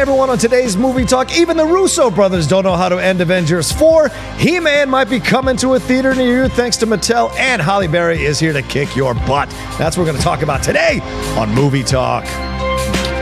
everyone, on today's Movie Talk, even the Russo brothers don't know how to end Avengers 4. He-Man might be coming to a theater near you thanks to Mattel, and Halle Berry is here to kick your butt. That's what we're going to talk about today on Movie Talk.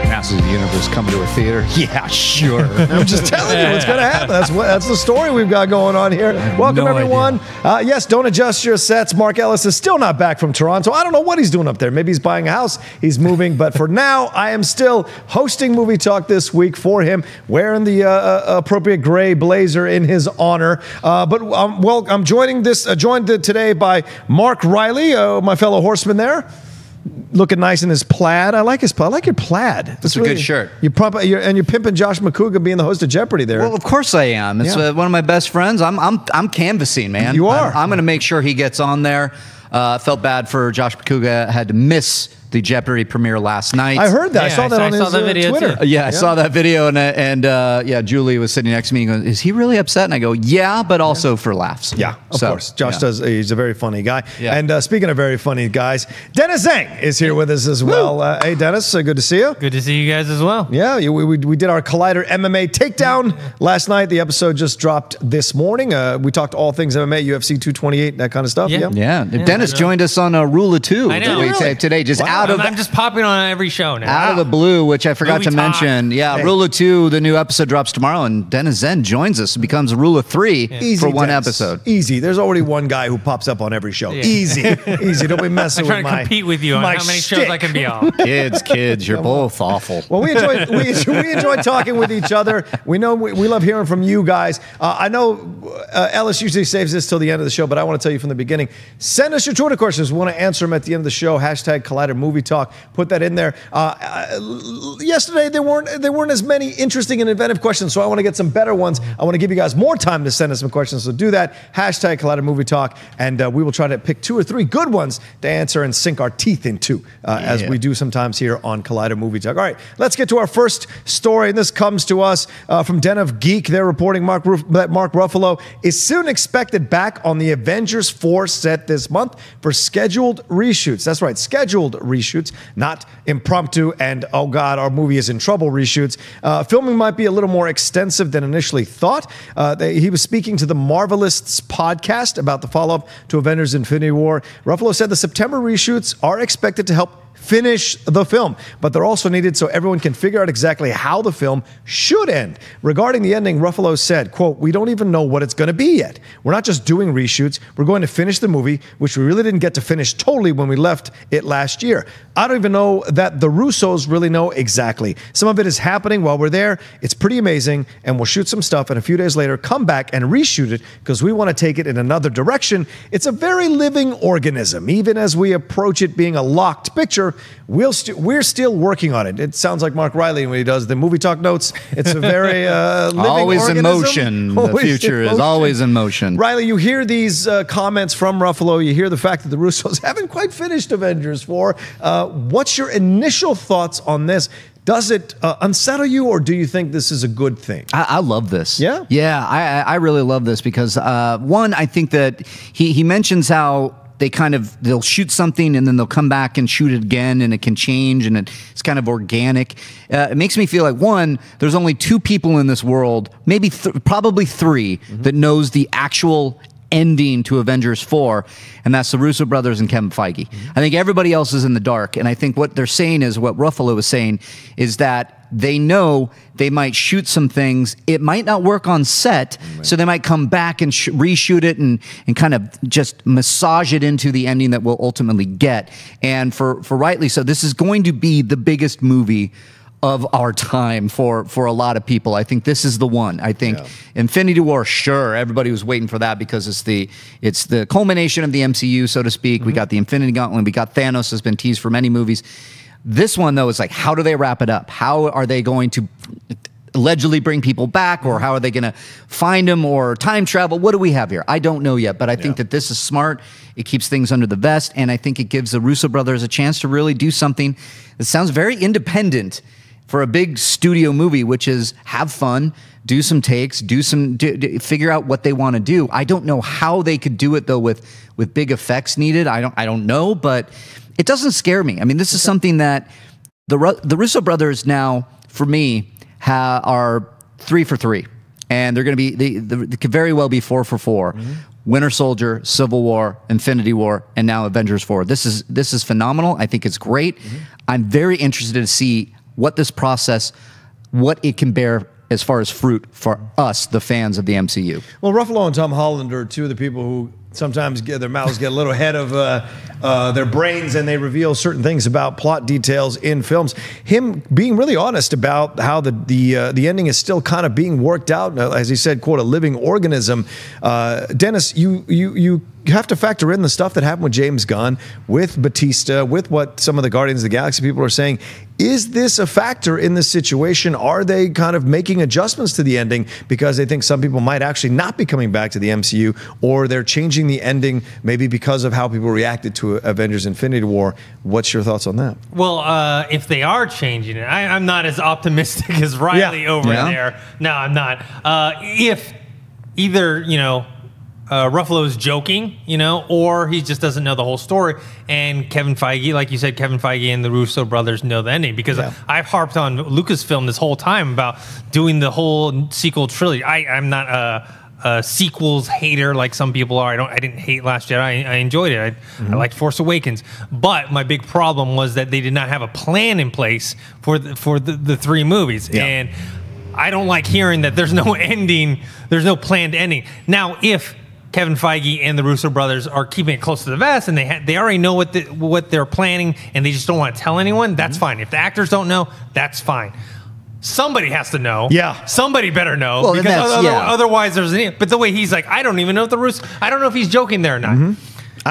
Masters of the Universe coming to a theater? Yeah, sure. I'm just telling you what's going to happen. That's the story we've got going on here. Welcome, everyone. Yes, don't adjust your sets. Mark Ellis is still not back from Toronto. I don't know what he's doing up there. Maybe he's buying a house. He's moving. But for now, I am still hosting Movie Talk this week for him, wearing the appropriate gray blazer in his honor. I'm joined today by Mark Reilly, my fellow horseman there. Looking nice in his plaid. I like his plaid. I like your plaid. That's a good shirt. You're pimping Josh McCouga being the host of Jeopardy there. Well, of course I am. It's one of my best friends. I'm canvassing, man. You are. I'm going to make sure he gets on there. Felt bad for Josh McCouga. Had to miss the Jeopardy premiere last night. I heard that. I saw that on his Twitter. I saw that video, and Julie was sitting next to me and goes, "Is he really upset?" And I go, "Yeah, but also for laughs." Yeah, of course. Josh does. He's a very funny guy. Yeah. And speaking of very funny guys, Dennis Tzeng is here with us as well. Hey, Dennis, good to see you. Good to see you guys as well. Yeah, we did our Collider MMA takedown last night. The episode just dropped this morning. We talked all things MMA, UFC 228, that kind of stuff. Yeah. Dennis joined us on Rule of Two. I know. Today, just out of. I'm just popping on every show now. Out of the blue, which I forgot to mention. Yeah, hey. Rule of Two, the new episode drops tomorrow, and Dennis Tzeng joins us. It becomes a Rule of Three for one episode. Easy. There's already one guy who pops up on every show. Yeah. Easy. Don't be messing with I'm trying to compete with you on how many shows I can be on. Kids, you're both awful. Well, we enjoy talking with each other. We know we love hearing from you guys. I know Ellis usually saves this till the end of the show, but I want to tell you from the beginning. Send us your Twitter questions. We want to answer them at the end of the show. Hashtag Collider Movie Talk. Put that in there. Yesterday there weren't as many interesting and inventive questions, so I want to get some better ones. I want to give you guys more time to send us some questions, so do that. Hashtag Collider Movie Talk, and we will try to pick 2 or 3 good ones to answer and sink our teeth into, as we do sometimes here on Collider Movie Talk. All right, let's get to our first story, and this comes to us from Den of Geek. They're reporting that Mark Ruffalo is soon expected back on the Avengers 4 set this month for scheduled reshoots. That's right, scheduled reshoots, not impromptu and, oh God, our movie is in trouble reshoots. Filming might be a little more extensive than initially thought. He was speaking to the Marvelists podcast about the follow-up to Avengers Infinity War. Ruffalo said the September reshoots are expected to help finish the film, but they're also needed so everyone can figure out exactly how the film should end. Regarding the ending, Ruffalo said, quote, "We don't even know what it's going to be yet. We're not just doing reshoots. We're going to finish the movie, which we really didn't get to finish totally when we left it last year. I don't even know that the Russos really know exactly. Some of it is happening while we're there. It's pretty amazing, and we'll shoot some stuff and a few days later come back and reshoot it because we want to take it in another direction. It's a very living organism. Even as we approach it being a locked picture, we're still working on it." It sounds like Mark Reilly when he does the Movie Talk notes. It's a very living always organism. In motion. The future is always in motion. Reilly, you hear these comments from Ruffalo. You hear the fact that the Russos haven't quite finished Avengers 4. What's your initial thoughts on this? Does it unsettle you, or do you think this is a good thing? I love this. Yeah? Yeah, I really love this because, one, I think that he mentions how they'll shoot something and then they'll come back and shoot it again, and it can change, and it's kind of organic. It makes me feel like, one, there's only 2 people in this world, maybe probably 3, that knows the actual ending to Avengers 4, and that's the Russo brothers and Kevin Feige. I think everybody else is in the dark, and I think what they're saying is, what Ruffalo is saying, is that they know they might shoot some things. It might not work on set, so they might come back and reshoot it and kind of just massage it into the ending that we'll ultimately get. And for rightly so, this is going to be the biggest movie of our time for a lot of people. I think this is the one. I think Infinity War, sure, everybody was waiting for that because it's the culmination of the MCU, so to speak. We got the Infinity Gauntlet, we got Thanos, has been teased for many movies. This one, though, is like, how do they wrap it up? How are they going to allegedly bring people back, or how are they going to find them, or time travel? What do we have here? I don't know yet, but I think that this is smart. It keeps things under the vest, and I think it gives the Russo brothers a chance to really do something that sounds very independent for a big studio movie, which is have fun, do some takes, figure out what they want to do. I don't know how they could do it though with big effects needed. I don't know, but it doesn't scare me. I mean, this is something that the Russo brothers now, for me, are 3 for 3, and they're going to be they could very well be 4 for 4. Winter Soldier, Civil War, Infinity War, and now Avengers 4. This is phenomenal. I think it's great. I'm very interested to see what this process, what it can bear as far as fruit for us, the fans of the MCU. Well, Ruffalo and Tom Holland are two of the people who sometimes their mouths get a little ahead of their brains, and they reveal certain things about plot details in films. Him being really honest about how the ending is still kind of being worked out, as he said, quote, a living organism. Dennis, you have to factor in the stuff that happened with James Gunn, with Batista, with what some of the Guardians of the Galaxy people are saying. Is this a factor in this situation? Are they kind of making adjustments to the ending because they think some people might actually not be coming back to the MCU, or they're changing the ending maybe because of how people reacted to Avengers Infinity War? What's your thoughts on that? Well, if they are changing it, I'm not as optimistic as Reilly over there. No, I'm not. If either, Ruffalo's joking, or he just doesn't know the whole story. And Kevin Feige, like you said, Kevin Feige and the Russo brothers know the ending, because I've harped on Lucasfilm this whole time about doing the whole sequel trilogy. I'm not a sequels hater like some people are. I didn't hate Last Jedi. I enjoyed it. I liked Force Awakens. But my big problem was that they did not have a plan in place for the 3 movies. Yeah. And I don't like hearing that there's no ending, there's no planned ending. Now, if Kevin Feige and the Russo brothers are keeping it close to the vest, and they already know what they're planning, and they just don't want to tell anyone, that's fine. If the actors don't know, that's fine. Somebody has to know. Yeah. Somebody better know. Well, because otherwise there's but the way he's like, I don't even know if the Russo, I don't know if he's joking there or not.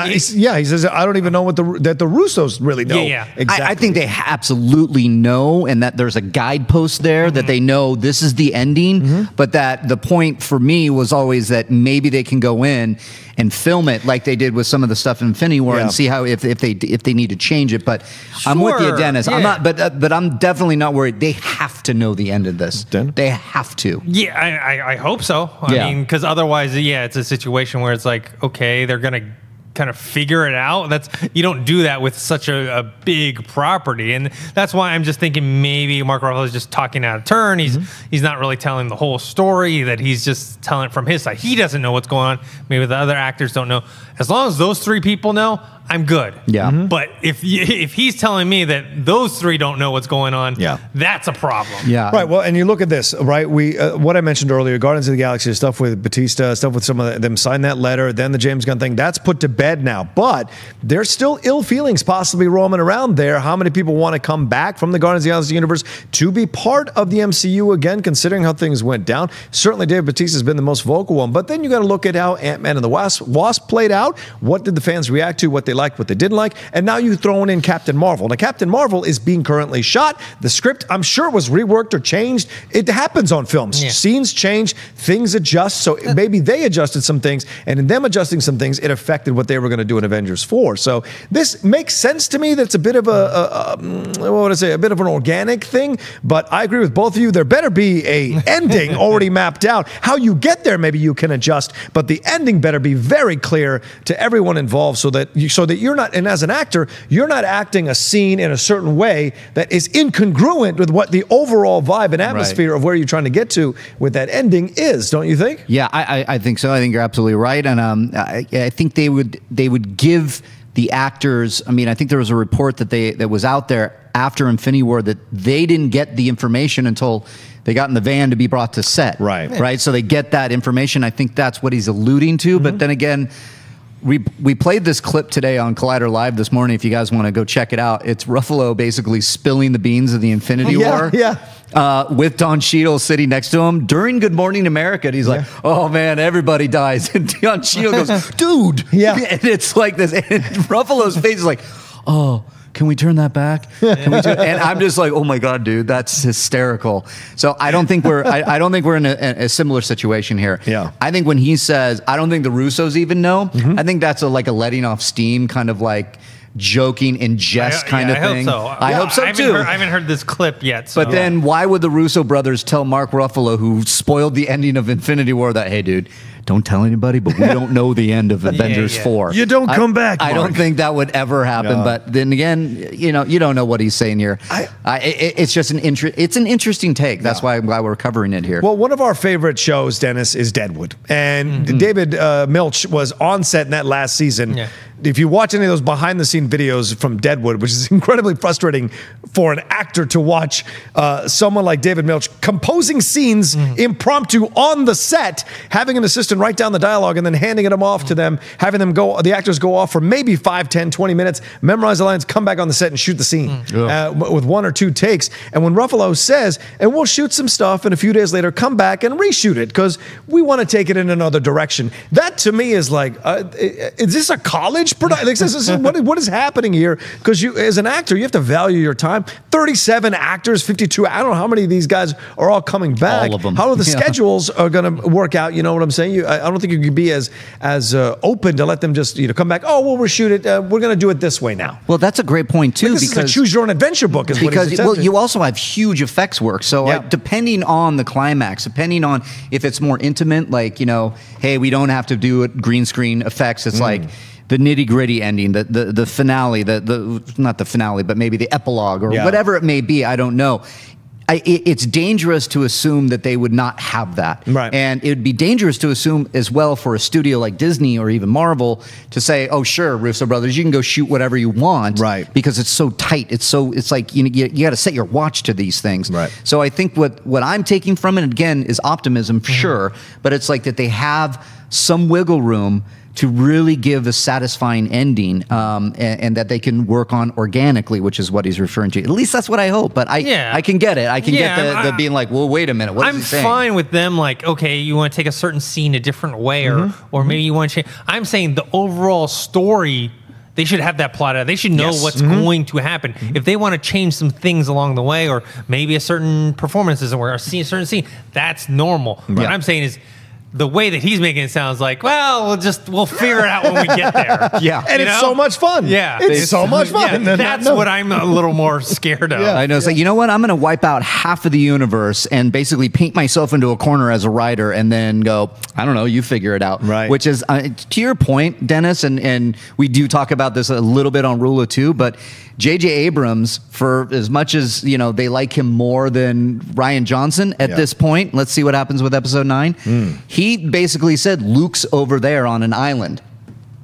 He says, I don't even know that the Russos really know. Exactly. I think they absolutely know, and that there's a guidepost there that they know this is the ending, but that the point for me was always that maybe they can go in and film it like they did with some of the stuff in Infinity War and see how if they need to change it. But I'm with you, Dennis. I'm not, but I'm definitely not worried. They have to know the end of this. They have to. Yeah, I hope so. I mean, because otherwise, it's a situation where it's like, okay, they're gonna kind of figure it out. You don't do that with such a big property, and that's why I'm just thinking maybe Mark Ruffalo is just talking out of turn. He's not really telling the whole story, that he's just telling it from his side. He doesn't know what's going on. Maybe the other actors don't know. As long as those 3 people know, I'm good. Yeah. But if he's telling me that those 3 don't know what's going on, that's a problem. Yeah. Right. Well, and you look at this, right? We what I mentioned earlier, Guardians of the Galaxy, stuff with Batista, stuff with some of them sign that letter, then the James Gunn thing, that's put to bed now. But there's still ill feelings possibly roaming around there. How many people want to come back from the Guardians of the Galaxy universe to be part of the MCU again, considering how things went down? Certainly Dave Bautista's been the most vocal one, but then you got to look at how Ant-Man and the Wasp played out. What did the fans react to? What they liked, what they didn't like, and now you throwing in Captain Marvel. Now, Captain Marvel is being currently shot. The script, I'm sure, was reworked or changed. It happens on films. Yeah. Scenes change, things adjust, so maybe they adjusted some things, and in them adjusting some things, it affected what they were going to do in Avengers 4. So this makes sense to me. That's a bit of a bit of an organic thing, but I agree with both of you. There better be a ending already mapped out. How you get there, maybe you can adjust, but the ending better be very clear to everyone involved, so that you're not, and as an actor, you're not acting a scene in a certain way that is incongruent with what the overall vibe and atmosphere of where you're trying to get to with that ending is, don't you think? Yeah, I think so. I think you're absolutely right, and I think they would give the actors. I mean, I think there was a report that was out there after Infinity War that they didn't get the information until they got in the van to be brought to set. Right. So they get that information. I think that's what he's alluding to. But then again, we played this clip today on Collider Live this morning. If you guys want to go check it out, it's Ruffalo basically spilling the beans of the Infinity War. With Don Cheadle sitting next to him during Good Morning America. And he's like, oh man, everybody dies. And Don Cheadle goes, dude. And it's like this. And Ruffalo's face is like, oh, can we turn that back? And I'm just like, oh my God, dude, that's hysterical. So I don't think we're in a similar situation here. Yeah. I think when he says, I don't think the Russos even know, I think that's like a letting off steam kind of like, joking in jest kind of thing. I hope so too. I haven't heard this clip yet. But then why would the Russo brothers tell Mark Ruffalo, who spoiled the ending of Infinity War, that, hey, dude, don't tell anybody, but we don't know the end of Avengers 4. You don't come back, Mark. I don't think that would ever happen. But then again, you don't know what he's saying here. It's just an interesting take. That's why we're covering it here. Well, one of our favorite shows, Dennis, is Deadwood. And David Milch was on set in that last season. Yeah. If you watch any of those behind-the-scene videos from Deadwood, which is incredibly frustrating for an actor to watch someone like David Milch composing scenes impromptu on the set, having an assistant write down the dialogue and then handing them off to them, having them the actors go off for maybe 5, 10, 20 minutes, memorize the lines, come back on the set and shoot the scene with 1 or 2 takes. And when Ruffalo says, and we'll shoot some stuff and a few days later come back and reshoot it because we want to take it in another direction. That to me is like, is this a college production? Like, this is what is happening here? Because you, as an actor, you have to value your time. 37 actors, 52. I don't know how many of these guys are all coming back. All of them. How the schedules are going to work out? You know what I'm saying? I don't think you can be as open to let them just come back. Oh, we'll reshoot it. We're going to do it this way now. Well, that's a great point too. Like, this is a choose your own adventure book. Is because what you also have huge effects work. So depending on the climax, depending on if it's more intimate, like hey, we don't have to do it green screen effects. It's like the nitty-gritty ending, the finale, not the finale, but maybe the epilogue or whatever it may be. I don't know. It's dangerous to assume that they would not have that. Right. And it would be dangerous to assume as well for a studio like Disney or even Marvel to say, oh, sure, Russo brothers, you can go shoot whatever you want. Right. Because it's so tight. It's like you got to set your watch to these things. Right. So I think what I'm taking from it, again, is optimism, sure. But it's like that they have some wiggle room to really give a satisfying ending, and that they can work on organically, which is what he's referring to. At least that's what I hope. But I can get it. I can get the being like, well, wait a minute. What is he saying? I'm fine with them. Like, okay, you want to take a certain scene a different way, or maybe you want to change. I'm saying the overall story. They should have that plot out. They should know what's going to happen. If they want to change some things along the way, or maybe a certain performance isn't working, or a certain scene, that's normal. What I'm saying is, the way that he's making it sounds like, well, we'll figure it out when we get there. And it's so much fun. It's so much fun. That's what I'm a little more scared of. I know. It's like, you know what? I'm going to wipe out half of the universe and basically paint myself into a corner as a writer and then go, I don't know, you figure it out. Right. Which is, to your point, Dennis, and we do talk about this a little bit on Rule of Two, but J.J. Abrams, for as much as, they like him more than Rian Johnson at this point, let's see what happens with episode 9. He basically said, Luke's over there on an island.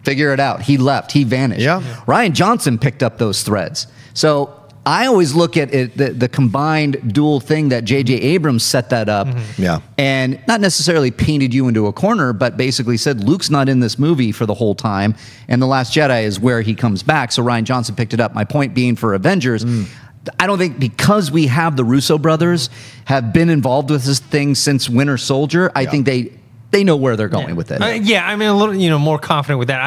Figure it out. He left. He vanished. Rian Johnson picked up those threads. So I always look at it, the combined dual thing that J.J. Abrams set that up and not necessarily painted you into a corner, but basically said Luke's not in this movie for the whole time, and The Last Jedi is where he comes back. So Rian Johnson picked it up. My point being for Avengers, I don't think because we have the Russo brothers have been involved with this thing since Winter Soldier, I think they know where they're going with it. I'm a little, more confident with that.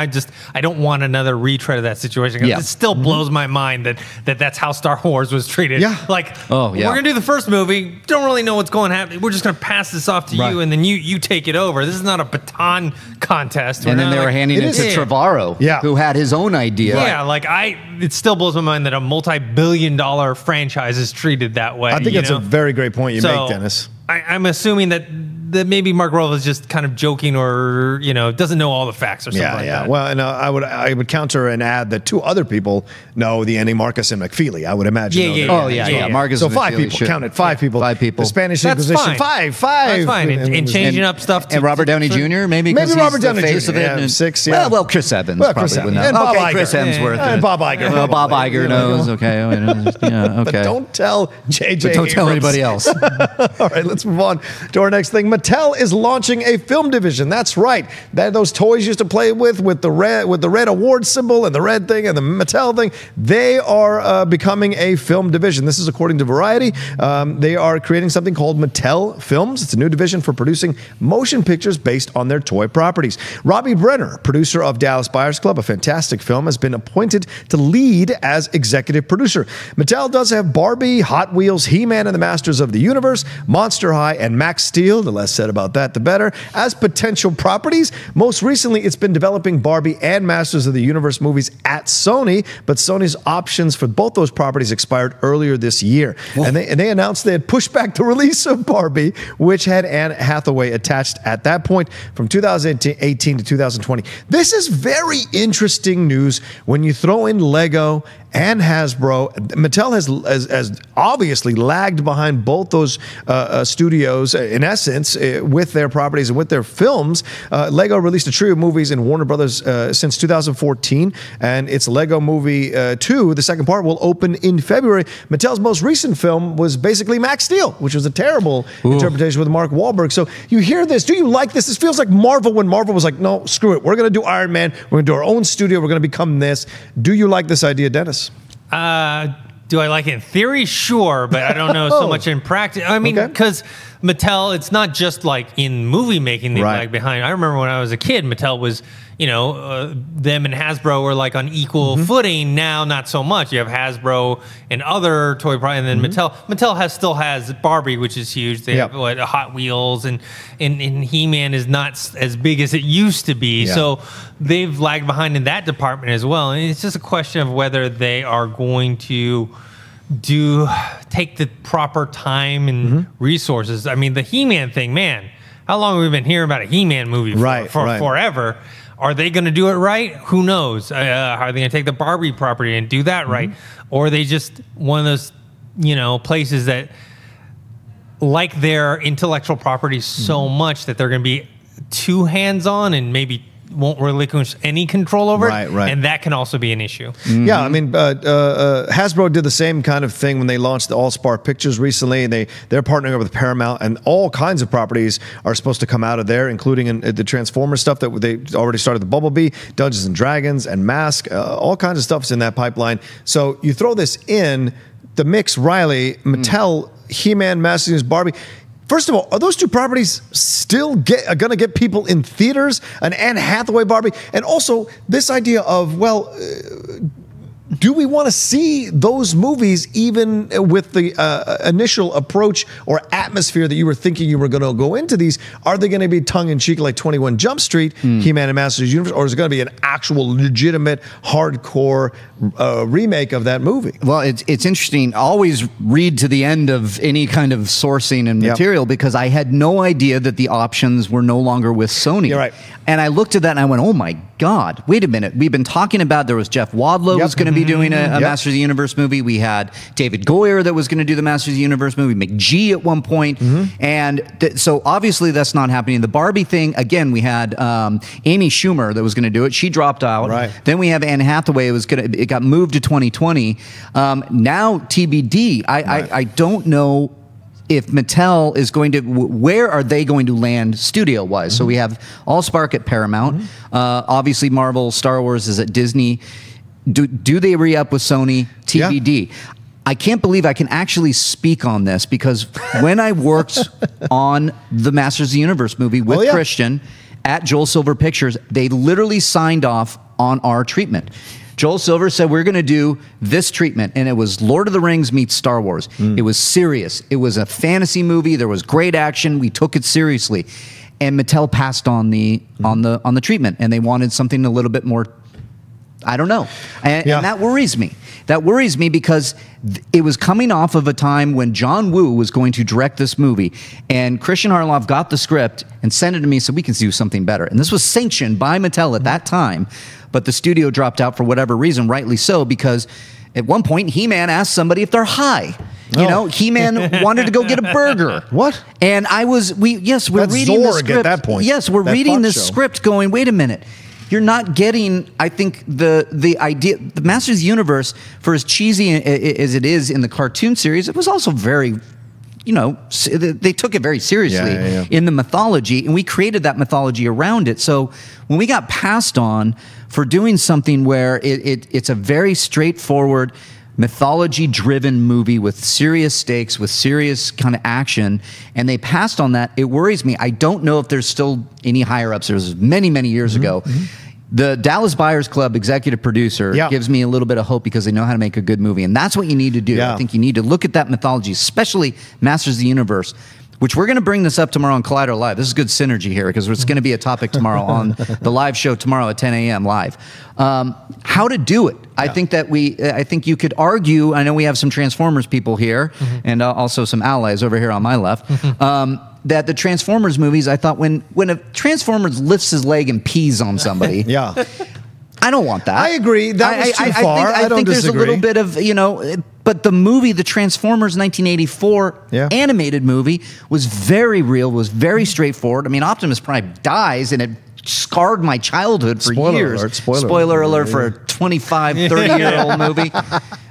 I don't want another retread of that situation. It still blows my mind that's how Star Wars was treated. Like, we're gonna do the first movie. Don't really know what's going to happen. We're just gonna pass this off to you, and then you take it over. This is not a baton contest. And then they were handing it to Trevorrow, who had his own idea. It still blows my mind that a multi-billion-dollar franchise is treated that way. I think that's a very great point you make, Dennis. I'm assuming that maybe Mark Ruffalo is just kind of joking, or doesn't know all the facts or something like that. Well, and I would counter and add that 2 other people know the ending. Marcus and McFeely, I would imagine. Marcus. So 5 people. Counted 5 people. 5 people. The Spanish That's Inquisition. Fine. 5. That's fine. And changing up stuff. And Robert Downey Jr. Maybe Robert Downey face Jr. of it. 6. Well, Chris Evans. Chris probably Evans. And Bob Iger. Chris Hemsworth. And Bob Iger. Well, Bob Iger knows. Okay. Okay. But don't tell J.J. Don't tell anybody else. All right, let's move on to our next thing. Mattel is launching a film division. That's right. Those toys you used to play with the red award symbol and the red thing and the Mattel thing, they are becoming a film division. This is according to Variety. They are creating something called Mattel Films. It's a new division for producing motion pictures based on their toy properties. Robbie Brenner, producer of Dallas Buyers Club, a fantastic film, has been appointed to lead as executive producer. Mattel does have Barbie, Hot Wheels, He-Man and the Masters of the Universe, Monster High, and Max Steel, the less said about that, the better. As potential properties, most recently it's been developing Barbie and Masters of the Universe movies at Sony, but Sony's options for both those properties expired earlier this year. And they announced they had pushed back the release of Barbie, which had Anne Hathaway attached at that point from 2018 to 2020. This is very interesting news when you throw in Lego and Hasbro. Mattel has obviously lagged behind both those studios, in essence, with their properties and with their films. Lego released a trio of movies in Warner Brothers since 2014, and its Lego Movie 2, the second part, will open in February. Mattel's most recent film was basically Max Steel, which was a terrible interpretation with Mark Wahlberg. So you hear this. Do you like this? This feels like Marvel when Marvel was like, no, screw it. We're going to do Iron Man. We're going to do our own studio. We're going to become this. Do you like this idea, Dennis? Do I like it in theory? Sure, but I don't know so much in practice. I mean, because Mattel, it's not just like in movie making they lag behind. I remember when I was a kid, Mattel was, them and Hasbro were like on equal footing. Now, not so much. You have Hasbro and other toy products, and then Mattel still has Barbie, which is huge. They have Hot Wheels, and He-Man is not as big as it used to be. So they've lagged behind in that department as well. And it's just a question of whether they are going to take the proper time and resources. I mean, the He-Man thing, man, how long have we been hearing about a He-Man movie for forever? Are they going to do it right? Who knows? Are they going to take the Barbie property and do that right? Or are they just one of those, places that like their intellectual property so much that they're going to be too hands-on and maybe won't relinquish any control over it, and that can also be an issue. Yeah, I mean, Hasbro did the same kind of thing when they launched the All-Star Pictures recently. They're partnering up with Paramount, and all kinds of properties are supposed to come out of there, including the Transformers stuff that they already started, the Bumblebee, Dungeons and Dragons, and Mask. All kinds of stuff's in that pipeline. So you throw this in the mix, Reilly, Mattel, He-Man, Masters, Barbie. First of all, are those two properties still going to get people in theaters? An Anne Hathaway Barbie? And also, this idea of, do we want to see those movies even with the initial approach or atmosphere that you were thinking you were going to go into these? Are they going to be tongue-in-cheek like 21 Jump Street, He-Man and Masters of the Universe, or is it going to be an actual legitimate hardcore remake of that movie? Well, it's interesting. Always read to the end of any kind of sourcing and material because I had no idea that the options were no longer with Sony. You're right. And I looked at that and I went, oh my God, wait a minute. We've been talking about, there was Jeff Wadlow was going to be doing a Masters of the Universe movie. We had David Goyer that was going to do the Masters of the Universe movie, McGee at one point. And so obviously that's not happening. The Barbie thing, again, we had Amy Schumer that was going to do it. She dropped out. Then we have Anne Hathaway. It got moved to 2020. Now TBD. I don't know if Mattel is going to, where are they going to land studio-wise? So we have AllSpark at Paramount. Obviously, Marvel, Star Wars is at Disney. Do they re-up with Sony? TBD. I can't believe I can actually speak on this because when I worked on the Masters of the Universe movie with Christian at Joel Silver Pictures, they literally signed off on our treatment. Joel Silver said, we're going to do this treatment. And it was Lord of the Rings meets Star Wars. It was serious. It was a fantasy movie. There was great action. We took it seriously. And Mattel passed on the treatment. And they wanted something a little bit more, I don't know. And that worries me. That worries me because it was coming off of a time when John Woo was going to direct this movie. And Christian Harloff got the script and sent it to me so we can do something better. And this was sanctioned by Mattel at that time. But the studio dropped out for whatever reason, rightly so, because at one point, He-Man asked somebody if they're high. You know, He-Man wanted to go get a burger. What? And we're That's reading the script. at that point. Yes, we're reading this script going, wait a minute. You're not getting, I think, the idea. The Masters of the Universe, for as cheesy as it is in the cartoon series, it was also very, they took it very seriously in the mythology, and we created that mythology around it. So when we got passed on for doing something where it's a very straightforward, mythology-driven movie with serious stakes, with serious kind of action, and they passed on that, it worries me. I don't know if there's still any higher-ups. There was many, many years ago. The Dallas Buyers Club executive producer gives me a little bit of hope because they know how to make a good movie, and that's what you need to do. I think you need to look at that mythology, especially Masters of the Universe, which we're going to bring this up tomorrow on Collider Live. This is good synergy here because it's going to be a topic tomorrow on the live show tomorrow at 10 a.m. live. How to do it. I think that I think you could argue, I know we have some Transformers people here and also some allies over here on my left, that the Transformers movies, I thought when a Transformers lifts his leg and pees on somebody, I don't want that. I agree. That was too far. I don't think there's disagree. a little bit of, but the movie, the Transformers 1984 animated movie, was very real, was very straightforward. I mean, Optimus Prime dies, and it scarred my childhood for years. Spoiler alert for a 25, 30-year-old movie.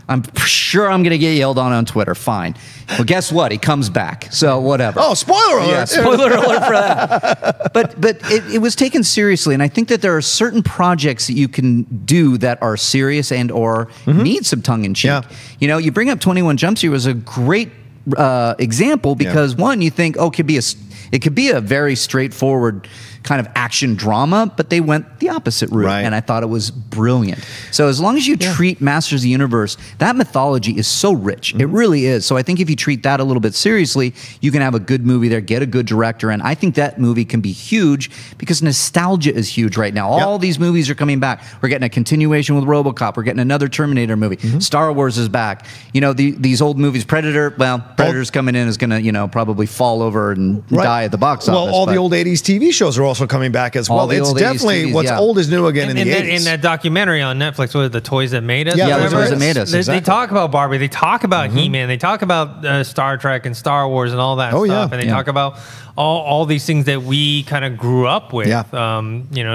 I'm sure I'm going to get yelled on Twitter. Fine. Well, guess what? He comes back. So whatever. Oh, spoiler alert. Yeah, spoiler alert for that. But it was taken seriously, and I think that there are certain projects that you can do that are serious and or need some tongue-in-cheek. Yeah. You bring up 21 Jump Street was a great example because one, you think, oh, it could be a very straightforward kind of action drama, but they went the opposite route, and I thought it was brilliant. So as long as you treat Masters of the Universe, that mythology is so rich. It really is. So I think if you treat that a little bit seriously, you can have a good movie there, get a good director, and I think that movie can be huge because nostalgia is huge right now. All these movies are coming back. We're getting a continuation with RoboCop. We're getting another Terminator movie. Star Wars is back. These old movies, Predator, Predator's coming in is going to, probably fall over and die at the box office. Well, all the old 80s TV shows are also coming back as well. It's definitely what's old is new again in the 80s. In that documentary on Netflix, what are the Toys That Made Us? Yeah, the Toys That Made Us. They talk about Barbie. They talk about He-Man. They talk about Star Trek and Star Wars and all that stuff. And they talk about all these things that we kind of grew up with.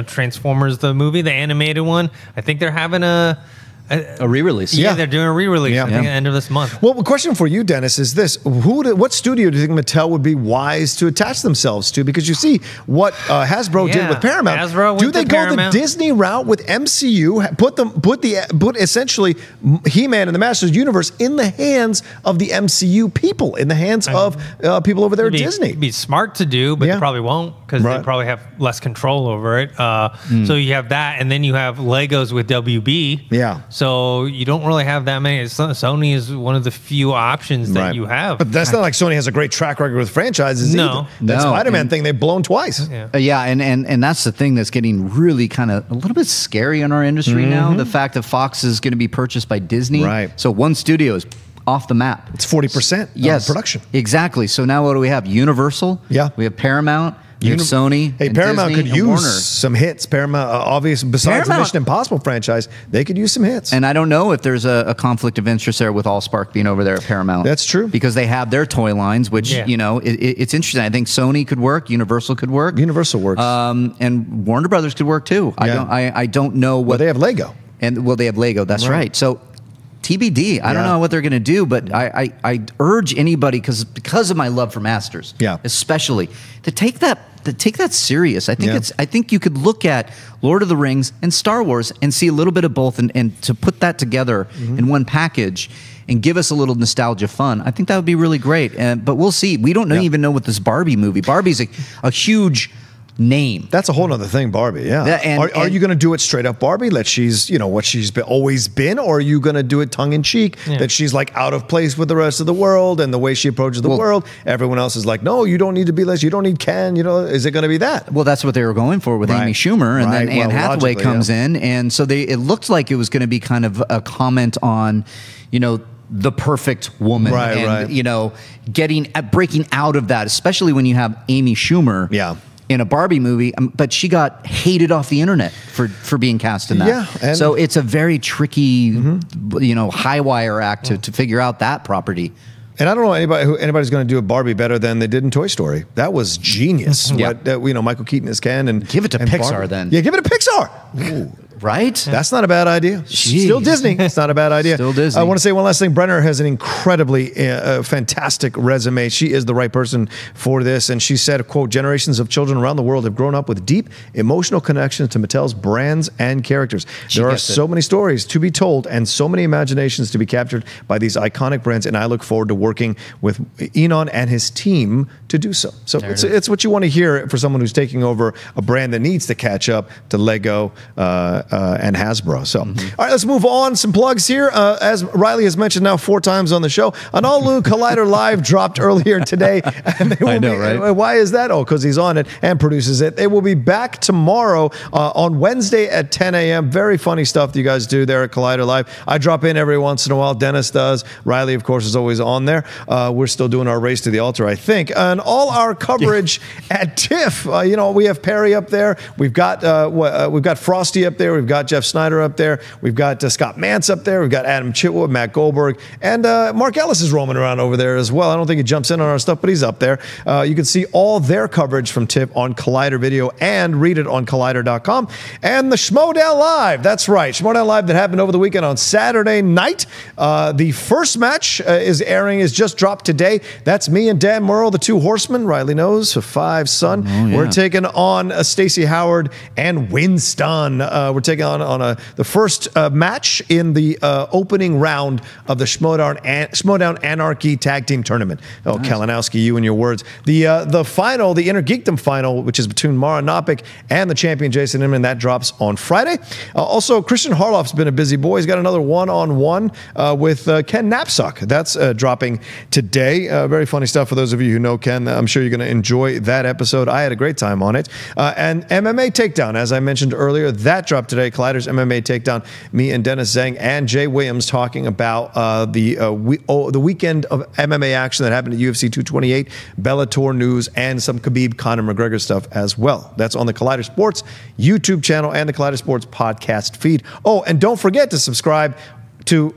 Transformers, the movie, the animated one. I think they're having a re-release. Yeah, they're doing a re-release. I think at the end of this month. Well, the question for you, Dennis, is this: what studio do you think Mattel would be wise to attach themselves to? Because you see what Hasbro did with Paramount. Do they go the Disney route with MCU? Put essentially He-Man and the Masters of the Universe in the hands of the MCU people, in the hands of people over there at Disney. It'd be smart to do, but they probably won't because they probably have less control over it. So you have that, and then you have Legos with WB. Yeah. So you don't really have that many. Sony is one of the few options that you have. But that's not like Sony has a great track record with franchises either. That Spider-Man thing, they've blown twice. And that's the thing that's getting really kind of a little bit scary in our industry now. The fact that Fox is going to be purchased by Disney. So one studio is off the map. It's 40% of production. Exactly. So now what do we have? Universal. Yeah. We have Paramount. You have Sony. Hey, Paramount could use some hits. Paramount, obviously, besides the Mission Impossible franchise, they could use some hits. And I don't know if there's a conflict of interest there with AllSpark being over there at Paramount. That's true. Because they have their toy lines, which, it's interesting. I think Sony could work. Universal could work. Universal works. And Warner Brothers could work, too. I don't know what... Well, they have Lego. They have Lego. That's right. So... TBD. I don't know what they're going to do, but I urge anybody because of my love for Masters, especially to take that serious. I think I think you could look at Lord of the Rings and Star Wars and see a little bit of both, and to put that together in one package and give us a little nostalgia fun. I think that would be really great. But we'll see. We don't even know what this Barbie movie. Barbie's a huge name. That's a whole other thing, Barbie. Are you going to do it straight up Barbie, that she's what she's always been, or are you going to do it tongue in cheek, that she's like out of place with the rest of the world and the way she approaches the world? Everyone else is like, no, you don't need to be this. You don't need Ken. Is it going to be that? Well, that's what they were going for with Amy Schumer, and then Anne Hathaway comes in, and so it looked like it was going to be kind of a comment on, the perfect woman, breaking out of that, especially when you have Amy Schumer. In a Barbie movie, but she got hated off the internet for being cast in that. So it's a very tricky, high wire act to figure out that property. And I don't know anybody's going to do a Barbie better than they did in Toy Story. That was genius. Michael Keaton as Ken, and give it to Pixar Barbie. then. Yeah, give it to Pixar. Ooh. Right? That's not a bad idea. Jeez. Still Disney. It's not a bad idea. Still Disney. I want to say one last thing. Brenner has an incredibly fantastic resume. She is the right person for this. And she said, quote, generations of children around the world have grown up with deep emotional connections to Mattel's brands and characters. There are so many stories to be told and so many imaginations to be captured by these iconic brands. And I look forward to working with Enon and his team to do so. So it's what you want to hear for someone who's taking over a brand that needs to catch up to Lego, and Hasbro. So, all right, let's move on. Some plugs here. As Reilly has mentioned now 4 times on the show, an all-new Collider Live dropped earlier today. And they will right? Why is that? Oh, because he's on it and produces it. They will be back tomorrow on Wednesday at 10 a.m. Very funny stuff that you guys do there at Collider Live. I drop in every once in a while. Dennis does. Reilly, of course, is always on there. We're still doing our Race to the Altar, I think. And all our coverage at TIFF. We have Perry up there. We've got Frosty up there. We've got Jeff Snyder up there. We've got Scott Mance up there. We've got Adam Chitwood, Matt Goldberg, and Mark Ellis is roaming around over there as well. I don't think he jumps in on our stuff, but he's up there. You can see all their coverage from TIFF on Collider Video and read it on Collider.com. And the Schmoedown Live. That's right. Schmoedown Live that happened over the weekend on Saturday night. The first match is just dropped today. That's me and Dan Murrell, the 2 horsemen. Reilly knows, 5 son. Oh, yeah. We're taking on Stacey Howard and Winston. We're taking on the first match in the opening round of the Schmoedown Anarchy Tag Team Tournament. Oh, nice. Kalinowski, you and your words. The final, the Inner Geekdom final, which is between Mara Nopik and the champion Jason Inman, that drops on Friday. Also, Christian Harloff's been a busy boy. He's got another one-on-one with Ken Knapsack. That's dropping today. Very funny stuff for those of you who know Ken. I'm sure you're going to enjoy that episode. I had a great time on it. And MMA Takedown, as I mentioned earlier, that dropped today. Collider's MMA Takedown. Me and Dennis Zhang and Jay Williams talking about the weekend of MMA action that happened at UFC 228, Bellator news, and some Khabib Conor McGregor stuff as well. That's on the Collider Sports YouTube channel and the Collider Sports podcast feed. Oh, and don't forget to subscribe to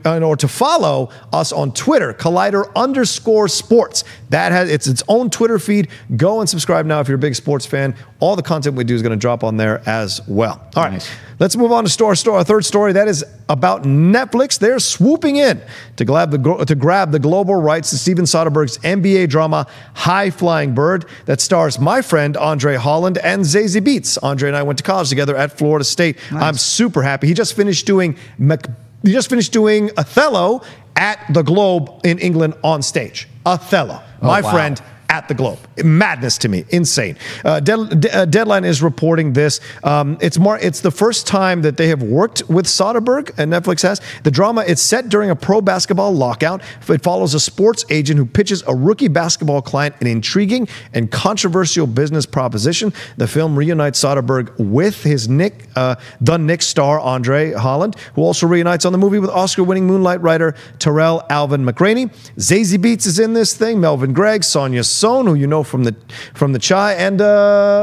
follow us on Twitter, Collider_sports. That has its own Twitter feed. Go and subscribe now if you're a big sports fan. All the content we do is going to drop on there as well. All right, nice. Let's move on to our third story. That is about Netflix. They're swooping in to grab the global rights to Steven Soderbergh's NBA drama High Flying Bird that stars my friend André Holland and Zazie Beetz. André and I went to college together at Florida State. Nice. I'm super happy. He just finished doing Othello at the Globe in England on stage. Othello, my friend, at the Globe. Madness to me. Insane. Deadline is reporting this. It's the first time that they have worked with Soderbergh, and Netflix has. The drama is set during a pro basketball lockout. It follows a sports agent who pitches a rookie basketball client an intriguing and controversial business proposition. The film reunites Soderbergh with his Nick star, André Holland, who also reunites on the movie with Oscar-winning Moonlight writer Terrell Alvin McRaney. Zazie Beetz is in this thing. Melvin Gregg, Sonia Sohn, who you know from the Chai, and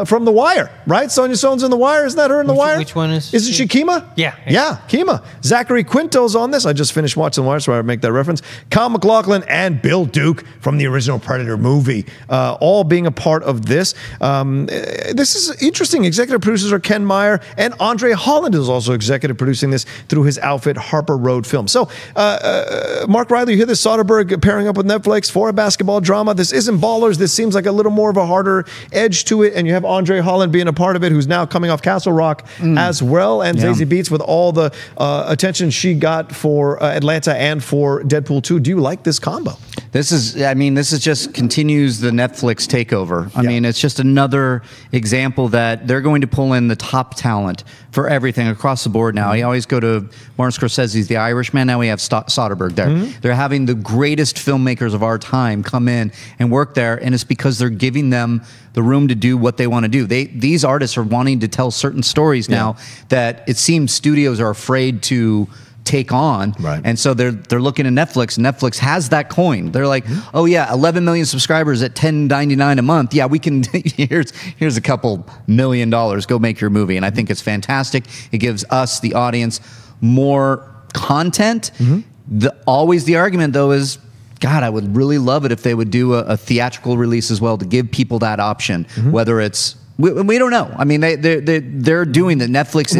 from The Wire, right? Sonia Sohn's in The Wire. Isn't that her in The Wire? Which one is? Isn't she Kima? Yeah. Yeah, Kima. Zachary Quinto's on this. I just finished watching The Wire, so I make that reference. Kyle MacLachlan and Bill Duke from the original Predator movie, all being a part of this. This is interesting. Executive producers are Ken Meyer, and André Holland is also executive producing this through his outfit Harper Road Film. So, Mark Reilly, you hear this Soderbergh pairing up with Netflix for a basketball drama. This isn't Ballers. This seems like a little more of a harder edge to it, and you have André Holland being a part of it, who's now coming off Castle Rock as well, and Zazie Beetz with all the attention she got for Atlanta and for Deadpool 2. Do you like this combo? This just continues the Netflix takeover. I mean, it's just another example that they're going to pull in the top talent for everything across the board now. You always go to Martin Scorsese's The Irishman. Now we have Soderbergh there. They're having the greatest filmmakers of our time come in and work there, and it's because they're giving them the room to do what they want to do. These artists are wanting to tell certain stories now that it seems studios are afraid to take on, and so they're looking at Netflix. Netflix has that coin. They're like, oh yeah, 11 million subscribers at $10.99 a month. Yeah, we can. here's a couple $1 million. Go make your movie, and I think it's fantastic. It gives us, the audience, more content. Always the argument though is, God, I would really love it if they would do a theatrical release as well to give people that option, whether it's. We don't know. I mean, they're doing that. Netflix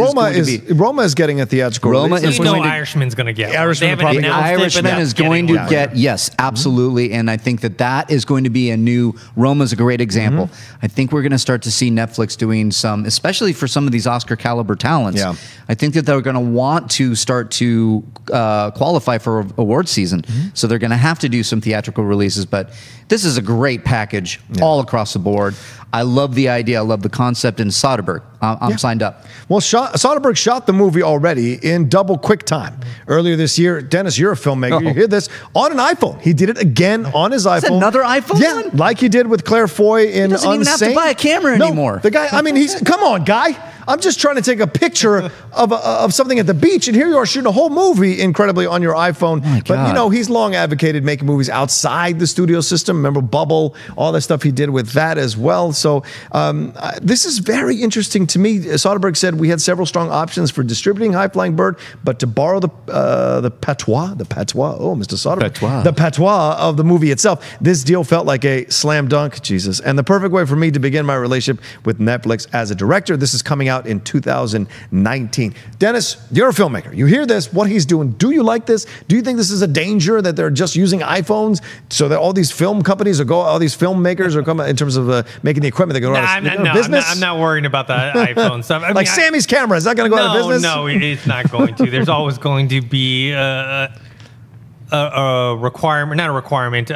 Roma is getting a theatrical release. Irishman's going to get. Irishman is going to get. Yes, absolutely. And I think that is going to be a new. Roma's a great example. I think we're going to start to see Netflix doing some, especially for some of these Oscar caliber talents. I think that they're going to want to start to qualify for award season. So they're going to have to do some theatrical releases. But this is a great package all across the board. I love the idea. love the concept, and Soderbergh. I'm signed up. Well, Soderbergh shot the movie already in double quick time earlier this year. Dennis, you're a filmmaker. You hear this on an iPhone. He did it again on his iPhone. Is another iPhone? Yeah, one? like he did with Claire Foy in He doesn't even have to buy a camera anymore. The guy, I mean, come on, guy. I'm just trying to take a picture of something at the beach, and here you are shooting a whole movie incredibly on your iPhone. But, you know, he's long advocated making movies outside the studio system. Remember Bubble, all that stuff he did with that as well. So this is very interesting to me. Soderbergh said we had several strong options for distributing High Flying Bird, but to borrow the patois, oh, Mr. Soderbergh, the patois of the movie itself, this deal felt like a slam dunk, Jesus, and the perfect way for me to begin my relationship with Netflix as a director. This is coming out in 2019. Dennis, you're a filmmaker. You hear this, what he's doing. Do you like this? Do you think this is a danger that they're just using iPhones so that all these film companies all these filmmakers are coming in terms of making the equipment that go out of business? I'm not worrying about the iPhone stuff. I mean, like Sammy's camera, is that going to go out of business? No, it's not going to. There's always going to be a requirement, not a requirement.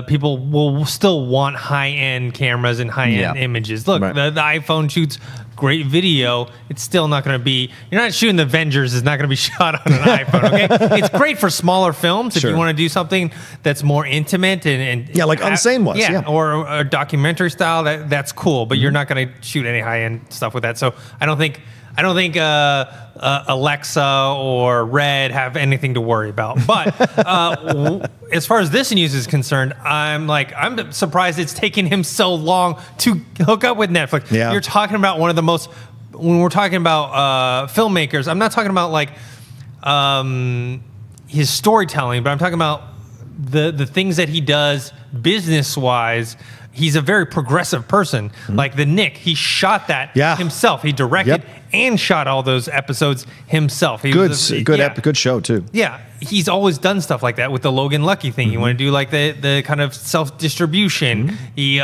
People will still want high-end cameras and high-end images. Look, the iPhone shoots great video. It's still not going to be. You're not shooting the Avengers. It's not going to be shot on an iPhone. Okay, it's great for smaller films if you want to do something that's more intimate and like Unsane was. Yeah, or a documentary style. That's cool. But you're not going to shoot any high-end stuff with that. So I don't think Alexa or Red have anything to worry about. But as far as this news is concerned, I'm surprised it's taken him so long to hook up with Netflix. Yeah. You're talking about one of the most, when we're talking about filmmakers, I'm not talking about like his storytelling, but I'm talking about the things that he does business-wise. He's a very progressive person. Like the Nick, he shot that himself. He directed and shot all those episodes himself. Good show too. Yeah, he's always done stuff like that with the Logan Lucky thing. You want to do like the kind of self-distribution. He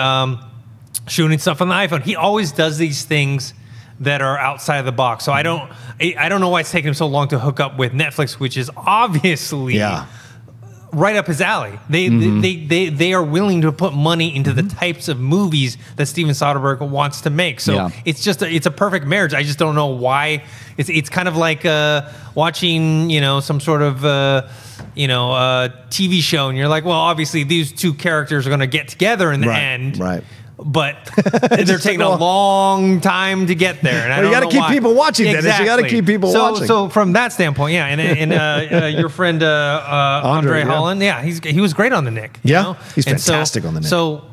shooting stuff on the iPhone. He always does these things that are outside of the box. So I don't know why it's taken him so long to hook up with Netflix, which is obviously right up his alley. They are willing to put money into the types of movies that Steven Soderbergh wants to make. So it's a perfect marriage. I just don't know why. It's kind of like watching some sort of TV show, and you're like, well, obviously these two characters are going to get together in the end, right? But they're taking a long time to get there, and you got to keep people watching. Dennis, you got to keep people watching. So from that standpoint, and your friend André Holland, he was great on the Nick. He's fantastic on the Nick. So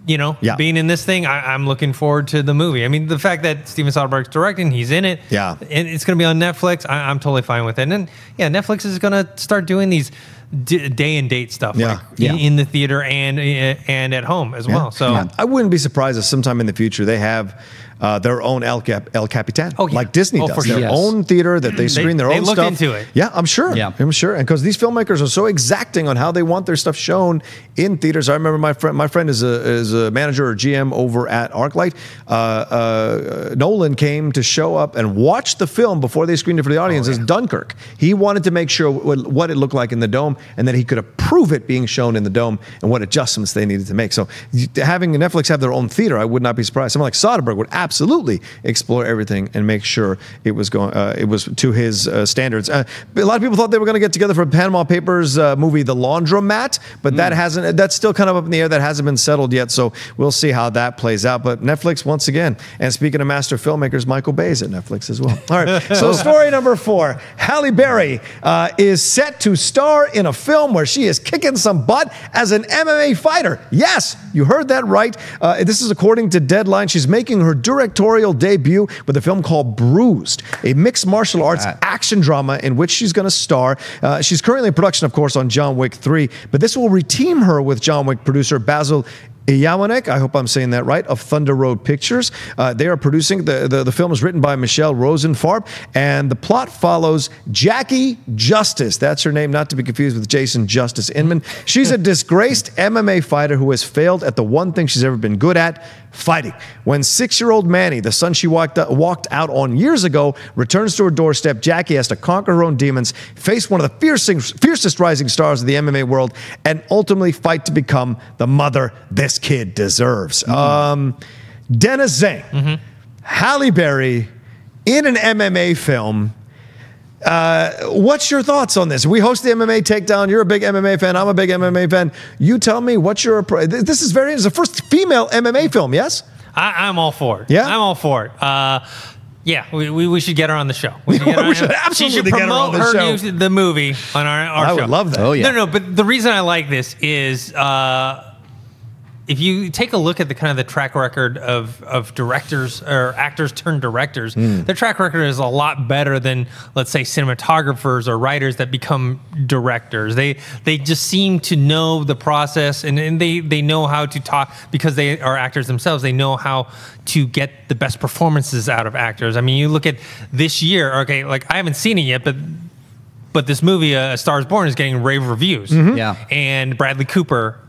being in this thing, I'm looking forward to the movie. I mean, the fact that Steven Soderbergh's directing, he's in it, and it's going to be on Netflix. I'm totally fine with it. And Netflix is going to start doing these day and date stuff in the theater and at home as well. So I wouldn't be surprised if sometime in the future they have their own El Capitan, like Disney does. Their own theater that they screen their own stuff. They looked into it. Yeah, I'm sure. I'm sure. And because these filmmakers are so exacting on how they want their stuff shown in theaters. I remember my friend is a manager or GM over at ArcLight. Nolan came to show up and watch the film before they screened it for the audience as Dunkirk. He wanted to make sure what it looked like in the dome, and that he could approve it being shown in the dome and what adjustments they needed to make. So having Netflix have their own theater, I would not be surprised. Someone like Soderbergh would absolutely explore everything and make sure it was going. It was to his standards. A lot of people thought they were going to get together for a Panama Papers movie, The Laundromat, but that hasn't. That's still kind of up in the air. That hasn't been settled yet. So we'll see how that plays out. But Netflix once again. And speaking of master filmmakers, Michael Bay is at Netflix as well. All right. So story number 4: Halle Berry is set to star in a film where she is kicking some butt as an MMA fighter. Yes, you heard that right. This is according to Deadline. She's making her directorial debut with a film called Bruised, a mixed martial arts action drama in which she's going to star. She's currently in production, of course, on John Wick 3, but this will reteam her with John Wick producer Basil Iyawanek, I hope I'm saying that right, of Thunder Road Pictures. They are producing. The film is written by Michelle Rosenfarb, and the plot follows Jackie Justice. That's her name, not to be confused with Jason Justice Inman. She's a disgraced MMA fighter who has failed at the one thing she's ever been good at, fighting. When 6-year-old Manny, the son she walked out on years ago, returns to her doorstep, Jackie has to conquer her own demons, face one of the fiercest rising stars of the MMA world, and ultimately fight to become the mother this this kid deserves. Dennis Tzeng, Halle Berry in an MMA film. What's your thoughts on this? We host the MMA Takedown. You're a big MMA fan. I'm a big MMA fan. You tell me what's your approach. This is it's the first female MMA film, yes? I'm all for it. Yeah? I'm all for it. Yeah, we should get her on the show. We should absolutely get her on the show. The movie on our show. I would love that. Oh, yeah. No, but the reason I like this is if you take a look at the kind of the track record of directors or actors turned directors, their track record is a lot better than, let's say, cinematographers or writers that become directors. They just seem to know the process, and they know how to talk because they are actors themselves. They know how to get the best performances out of actors. I mean, you look at this year, okay, like I haven't seen it yet, but this movie, A Star is Born, is getting rave reviews. Yeah. And Bradley Cooper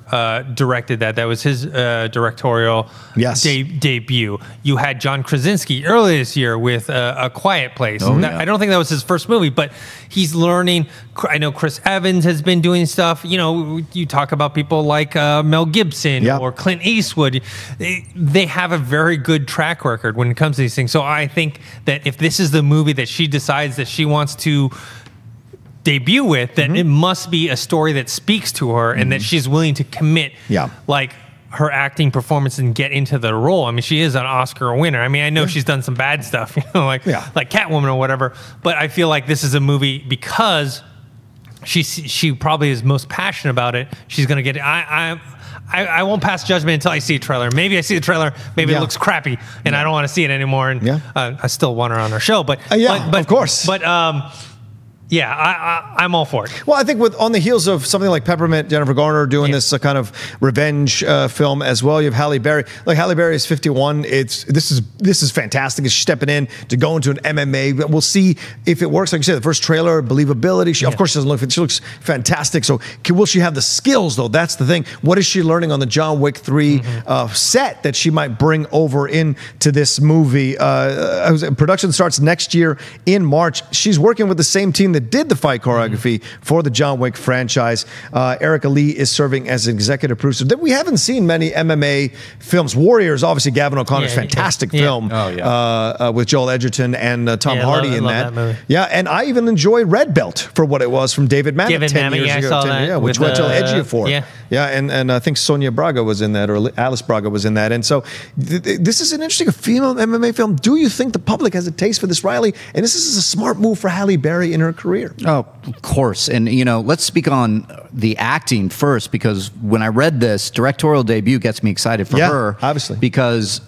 directed that. That was his directorial debut. You had John Krasinski earlier this year with A Quiet Place. I don't think that was his first movie, but he's learning. I know Chris Evans has been doing stuff. You know, you talk about people like Mel Gibson or Clint Eastwood. They have a very good track record when it comes to these things. So I think that if this is the movie that she decides that she wants to debut with, that it must be a story that speaks to her and that she's willing to commit like her acting performance and get into the role. I mean, she is an Oscar winner. I mean, I know she's done some bad stuff, you know, like Catwoman or whatever, but I feel like this is a movie because she probably is most passionate about it. She's going to get it. I won't pass judgment until I see a trailer. Maybe I see the trailer. Maybe it looks crappy, and I don't want to see it anymore. And I still want her on our show. But of course. But yeah, I'm all for it. Well, I think on the heels of something like Peppermint, Jennifer Garner doing this kind of revenge film as well. You have Halle Berry. Like Halle Berry is 51. This is fantastic. She's stepping in to go into an MMA. We'll see if it works. Like you said, the first trailer, believability. She of course doesn't look. She looks fantastic. So will she have the skills though? That's the thing. What is she learning on the John Wick 3 set that she might bring over into this movie? Production starts next year in March. She's working with the same team that did the fight choreography for the John Wick franchise. Erica Lee is serving as an executive producer. We haven't seen many MMA films. Warriors, obviously, Gavin O'Connor's fantastic film with Joel Edgerton and Tom Hardy in that. And I even enjoy Red Belt for what it was from David Mamet 10 years ago. Which went to Ejiofor. And I think Sonia Braga was in that, or Alice Braga was in that. And so this is an interesting female MMA film. Do you think the public has a taste for this, Reilly? And this is a smart move for Halle Berry in her career. Oh, of course. And, you know, let's speak on the acting first, because when I read this, directorial debut gets me excited for her. Obviously. Because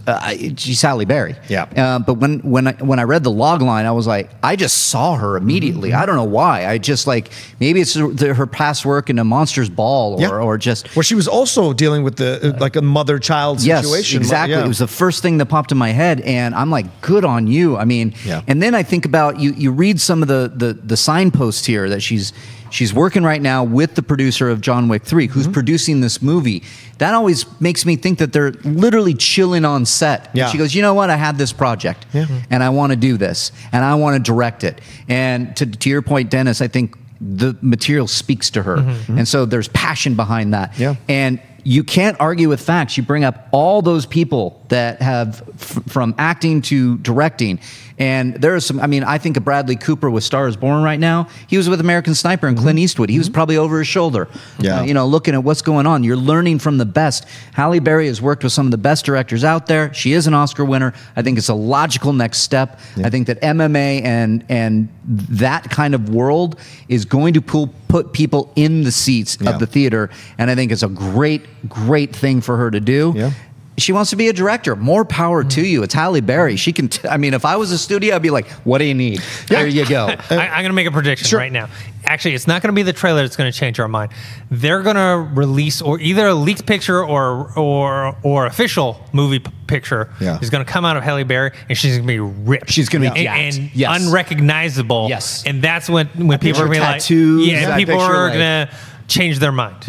she's Halle Berry. But when I read the log line, I was like, I just saw her immediately. I don't know why. I just maybe it's her past work in A Monsters Ball or just... Where she was also dealing with like a mother-child situation. Yes, exactly. It was the first thing that popped in my head, and I'm like, good on you. I mean, and then I think about, you read some of the signposts here that she's working right now with the producer of John Wick 3, who's producing this movie. That always makes me think that they're literally chilling on set. And she goes, you know what? I had this project, and I want to do this, and I want to direct it. And to your point, Dennis, I think the material speaks to her. And so there's passion behind that. And you can't argue with facts. You bring up all those people that have from acting to directing. And there are some, I mean, I think of Bradley Cooper with Star is Born right now. He was with American Sniper and Clint Eastwood. He was probably over his shoulder, you know, looking at what's going on. You're learning from the best. Halle Berry has worked with some of the best directors out there. She is an Oscar winner. I think it's a logical next step. I think that MMA and that kind of world is going to put people in the seats of the theater. And I think it's a great thing for her to do. She wants to be a director. More power to you. It's Halle Berry. She can. I mean, if I was a studio, I'd be like, "What do you need? There you go." I'm going to make a prediction right now. Actually, it's not going to be the trailer that's going to change our mind. They're going to release or either a leaked picture or official movie picture is going to come out of Halle Berry, and she's going to be ripped. She's going to be and unrecognizable. And that's when people are going to be like, tattoos. people are going to change their mind.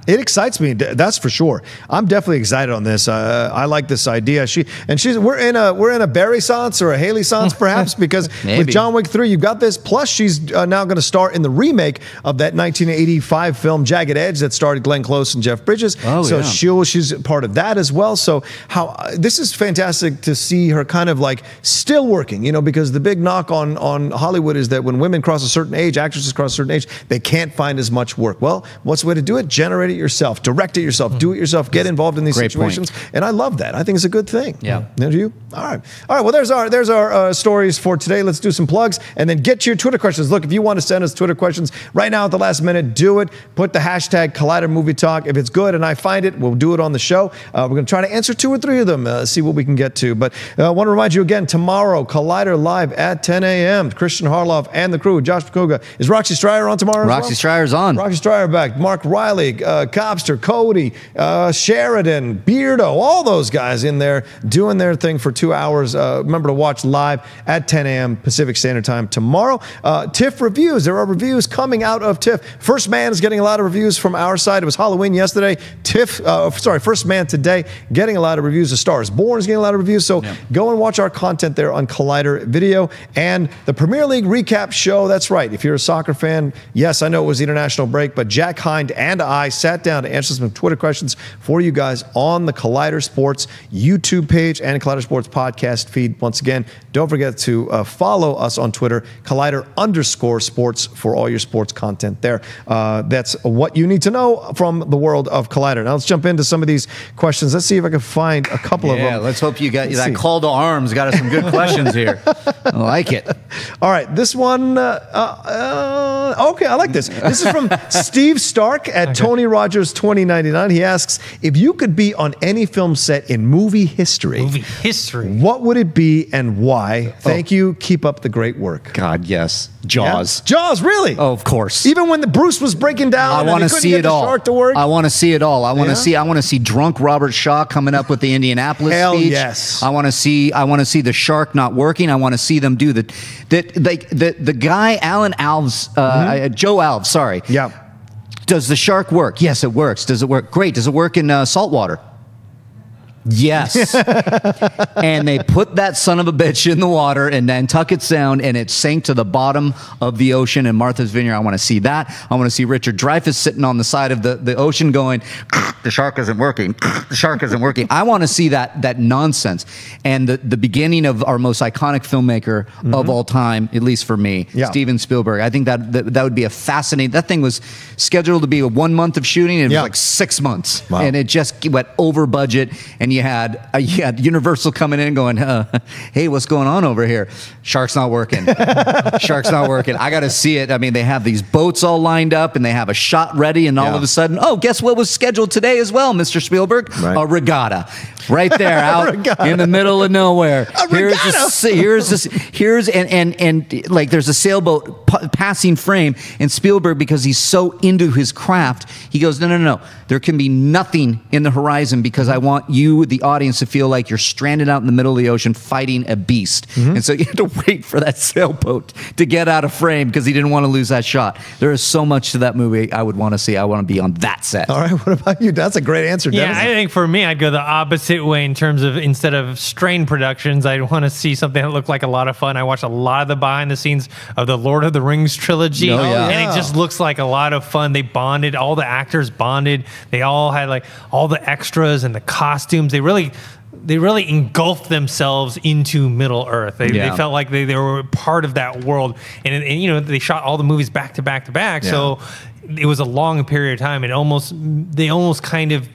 it excites me. That's for sure. I'm definitely excited on this. I like this idea. We're in a Barry-sance or a Haley-sance perhaps, because with John Wick 3, you've got this. Plus, she's now going to star in the remake of that 1985 film Jagged Edge that starred Glenn Close and Jeff Bridges. She's part of that as well. So this is fantastic to see her kind of like still working, because the big knock on Hollywood is that when women cross a certain age, actresses cross a certain age, they can't find as much work. Well, what's the way to do it? Generate it yourself, direct it yourself, do it yourself, get involved in these situations. And I love that. I think it's a good thing. Yeah. Do you? All right. Well, there's our stories for today. Let's do some plugs and then get to your Twitter questions. Look, if you want to send us Twitter questions right now at the last minute, do it. Put the hashtag Collider Movie Talk. If it's good and I find it, we'll do it on the show. We're going to try to answer 2 or 3 of them, see what we can get to. But I want to remind you again, tomorrow, Collider Live at 10 a.m. Christian Harloff and the crew. Josh Pakuga. Is Roxy Stryer on tomorrow? Roxy Stryer's on. Roxy Stryer back. Mark Reilly, Cobster, Cody, Sheridan, Beardo, all those guys in there doing their thing for 2 hours. Remember to watch live at 10 a.m. Pacific Standard Time tomorrow. TIFF reviews. There are reviews coming out of TIFF. First Man is getting a lot of reviews from our side. It was Halloween yesterday. First Man today, getting a lot of reviews. A Star is Born is getting a lot of reviews. So go and watch our content there on Collider Video. And the Premier League recap show. That's right. If you're a soccer fan, yes, I know it was the international break, but Jack Hind and I sat down to answer some Twitter questions for you guys on the Collider Sports YouTube page and Collider Sports podcast feed. Once again, don't forget to follow us on Twitter, Collider_sports, for all your sports content there. That's what you need to know from the world of Collider. Now let's jump into some of these questions. Let's see if I can find a couple of them. Yeah, let's hope you got that call to arms. Got us some good questions here. I like it. All right, this one. Okay, I like this. This is from Steve Stark at Tony Rogers 2099. He asks, if you could be on any film set in movie history, what would it be and why? Thank you. Keep up the great work. God, yes. Jaws. Yeah? Jaws, really? Oh, of course. Even when the Bruce was breaking down, I want to see it all. Shark to work? I want to see it all. I want to see drunk Robert Shaw coming up with the Indianapolis speech. Yes. I want to see the shark not working. I want to see them do the guy Alan Alves, Joe Alves. Sorry. Yeah. Does the shark work? Yes, it works. Does it work? Great. Does it work in salt water? Yes. And they put that son of a bitch in the water in Nantucket Sound, and it sank to the bottom of the ocean in Martha's Vineyard. I want to see that. I want to see Richard Dreyfuss sitting on the side of the ocean going, the shark isn't working. The shark isn't working. I want to see that nonsense. And the beginning of our most iconic filmmaker of all time, at least for me, Steven Spielberg. I think that would be a fascinating. That thing was scheduled to be 1 month of shooting. And it was like 6 months. Wow. And it just went over budget. And you had Universal coming in and going, hey, what's going on over here? Shark's not working. Shark's not working. I got to see it. I mean, they have these boats all lined up and they have a shot ready, and all of a sudden, oh, guess what was scheduled today as well, Mr. Spielberg? Right. A regatta. Right there, out in the middle of nowhere. Here's there's a sailboat passing frame, and Spielberg, because he's so into his craft, he goes, no. There can be nothing in the horizon because I want you, the audience, to feel like you're stranded out in the middle of the ocean fighting a beast. And so you have to wait for that sailboat to get out of frame because he didn't want to lose that shot. There is so much to that movie I would want to see. I want to be on that set. All right, what about you? That's a great answer, Dennis. Yeah, I think for me, I'd go the opposite way in terms of, instead of strained productions, I'd want to see something that looked like a lot of fun. I watched a lot of the behind the scenes of the Lord of the Rings trilogy, and it just looks like a lot of fun. They bonded, all the actors bonded. They all had like all the extras and the costumes. They really engulfed themselves into Middle Earth. They felt like they were part of that world, and they shot all the movies back to back to back. So it was a long period of time, and they almost kind of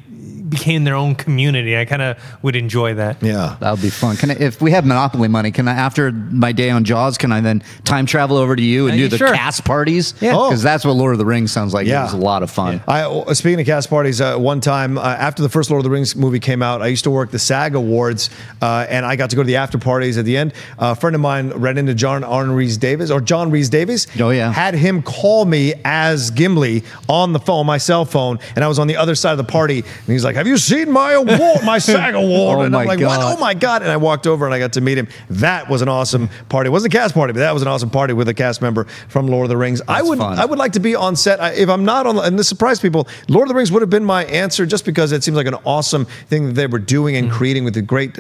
became their own community. I kind of would enjoy that. Yeah, that would be fun. If we have Monopoly money, can I, after my day on Jaws, can I then time travel over to you and do the cast parties? Yeah, because that's what Lord of the Rings sounds like. Yeah. It was a lot of fun. Yeah. Speaking of cast parties, one time after the first Lord of the Rings movie came out, I used to work the SAG Awards, and I got to go to the after parties at the end. A friend of mine ran into John Rhys Davies. Oh yeah, had him call me as Gimli on the phone, my cell phone, and I was on the other side of the party, and he's like, have you seen my award, my SAG award? Oh and I'm my like, God. what? Oh my God. And I walked over and I got to meet him. That was an awesome party. It wasn't a cast party, but that was an awesome party with a cast member from Lord of the Rings. I would like to be on set. If I'm not on, and this surprised people, Lord of the Rings would have been my answer just because it seems like an awesome thing that they were doing and creating with a great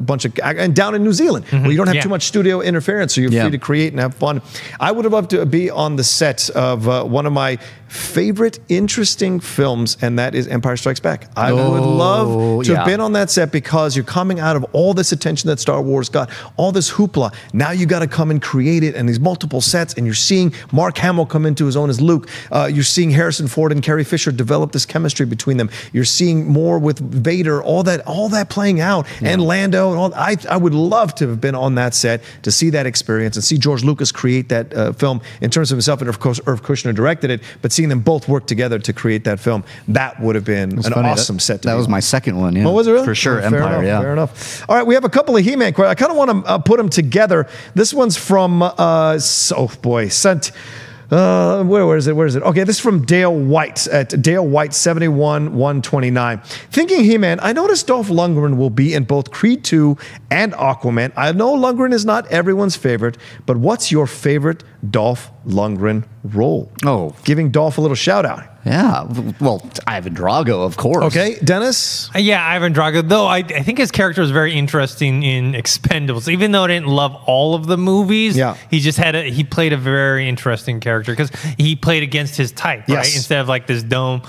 bunch of, and down in New Zealand, where you don't have too much studio interference, so you're free to create and have fun. I would have loved to be on the set of one of my favorite interesting films, and that is Empire Strikes Back. I would love to have been on that set because you're coming out of all this attention that Star Wars got, all this hoopla. Now you got to come and create it, and these multiple sets, and you're seeing Mark Hamill come into his own as Luke. You're seeing Harrison Ford and Carrie Fisher develop this chemistry between them. You're seeing more with Vader, all that playing out, and Lando. And all. I would love to have been on that set to see that experience and see George Lucas create that film in terms of himself, and of course Irv Kushner directed it, but seeing them both work together to create that film, that would have been an awesome set to That be was on. my second one, yeah. Oh, was it really? For sure, Fair Empire, enough, fair enough. All right, we have a couple of He-Man questions. I kind of want to put them together. This one's from, where is it? Okay, this is from Dale White at Dale White 71-129. Thinking He-Man, I noticed Dolph Lundgren will be in both Creed 2 and Aquaman. I know Lundgren is not everyone's favorite, but what's your favorite Dolph Lundgren role? Oh. Giving Dolph a little shout out. Yeah, well, Ivan Drago, of course. Okay, Dennis? Yeah, Ivan Drago. Though I think his character was very interesting in Expendables. Even though I didn't love all of the movies, he played a very interesting character because he played against his type, right? Instead of like this dumb,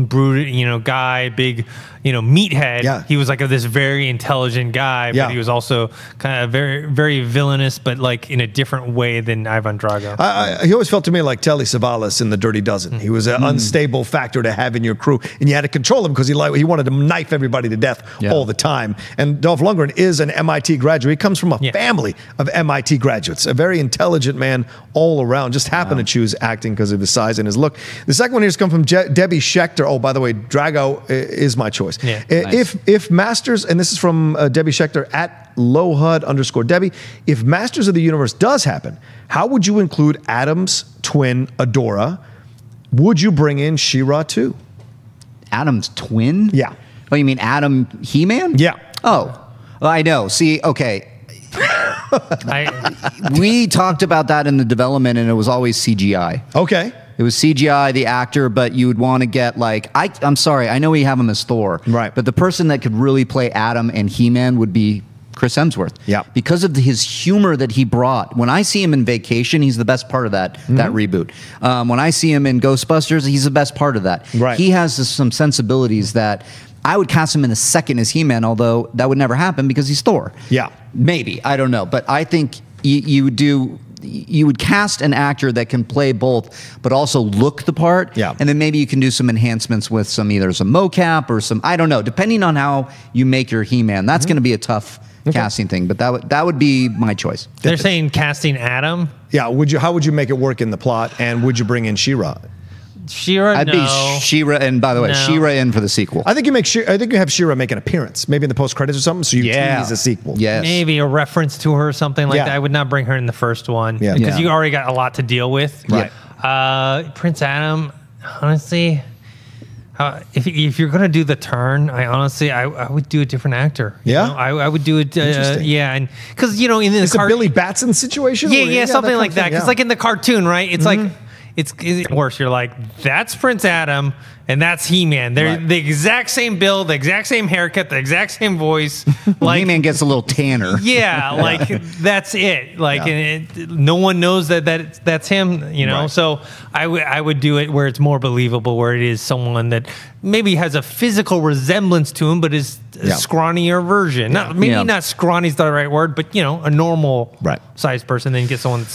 brooded, guy, big, meathead. Yeah. He was like this very intelligent guy, but he was also kind of very, very villainous, but like in a different way than Ivan Drago. He always felt to me like Telly Savalas in The Dirty Dozen. He was an unstable factor to have in your crew, and you had to control him because he wanted to knife everybody to death all the time. And Dolph Lundgren is an MIT graduate. He comes from a family of MIT graduates, a very intelligent man all around. Just happened to choose acting because of his size and his look. The second one here has come from Debbie Schechter. Oh, by the way, Drago is my choice. Yeah, if Masters, and this is from Debbie Schechter at @lowhud_Debbie, if Masters of the Universe does happen, how would you include Adam's twin Adora? Would you bring in She-Ra too? Adam's twin? Yeah. Oh, you mean Adam He-Man? Yeah. Oh, well, I know. See, okay. We talked about that in the development, and it was always CGI. Okay. It was CGI, the actor, but you would want to get like, I'm sorry, I know we have him as Thor. Right. But the person that could really play Adam and He-Man would be Chris Hemsworth. Yeah. Because of his humor that he brought. When I see him in Vacation, he's the best part of that reboot. When I see him in Ghostbusters, he's the best part of that. Right. He has some sensibilities that I would cast him in a second as He-Man, although that would never happen because he's Thor. Yeah. Maybe. I don't know. But I think you would cast an actor that can play both, but also look the part. Yeah. And then maybe you can do some enhancements with either some mocap or some, I don't know, depending on how you make your He-Man. That's going to be a tough casting thing, but that would be my choice. They're saying casting Adam. Yeah. How would you make it work in the plot, and would you bring in She-Ra? She-Ra, I'd be She-Ra, and by the way, She-Ra in for the sequel. I think you have She-Ra make an appearance, maybe in the post credits or something, so you tease a sequel. Yes. Maybe a reference to her or something like that. I would not bring her in the first one because you already got a lot to deal with. Right. Prince Adam, honestly, if you're gonna do the turn, I would do a different actor. Yeah? I would do it. And because in the It's a Billy Batson situation. Yeah, something like that. Because like in the cartoon, right? It's like. It's worse. You're like, that's Prince Adam and that's He-Man. They're the exact same build, the exact same haircut, the exact same voice. Like He-Man gets a little tanner. Yeah, like that's it. Like and no one knows that's him. Right. So I would do it where it's more believable, where it is someone that maybe has a physical resemblance to him, but is a scrawnier version. Not scrawny is the right word, but a normal sized person. Then get someone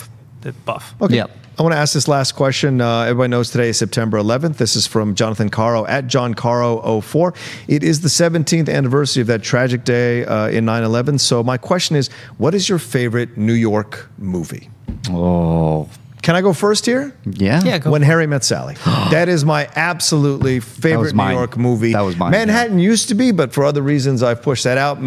that's buff. Okay. Yeah. I want to ask this last question. Everybody knows today is September 11th. This is from Jonathan Caro at John Caro 04. It is the 17th anniversary of that tragic day in 9/11. So my question is, what is your favorite New York movie? Oh, Can I go first here? Yeah. Yeah, go When Harry Met Sally. That is my absolutely favorite New York movie. That was mine. Manhattan used to be, but for other reasons, I've pushed that out.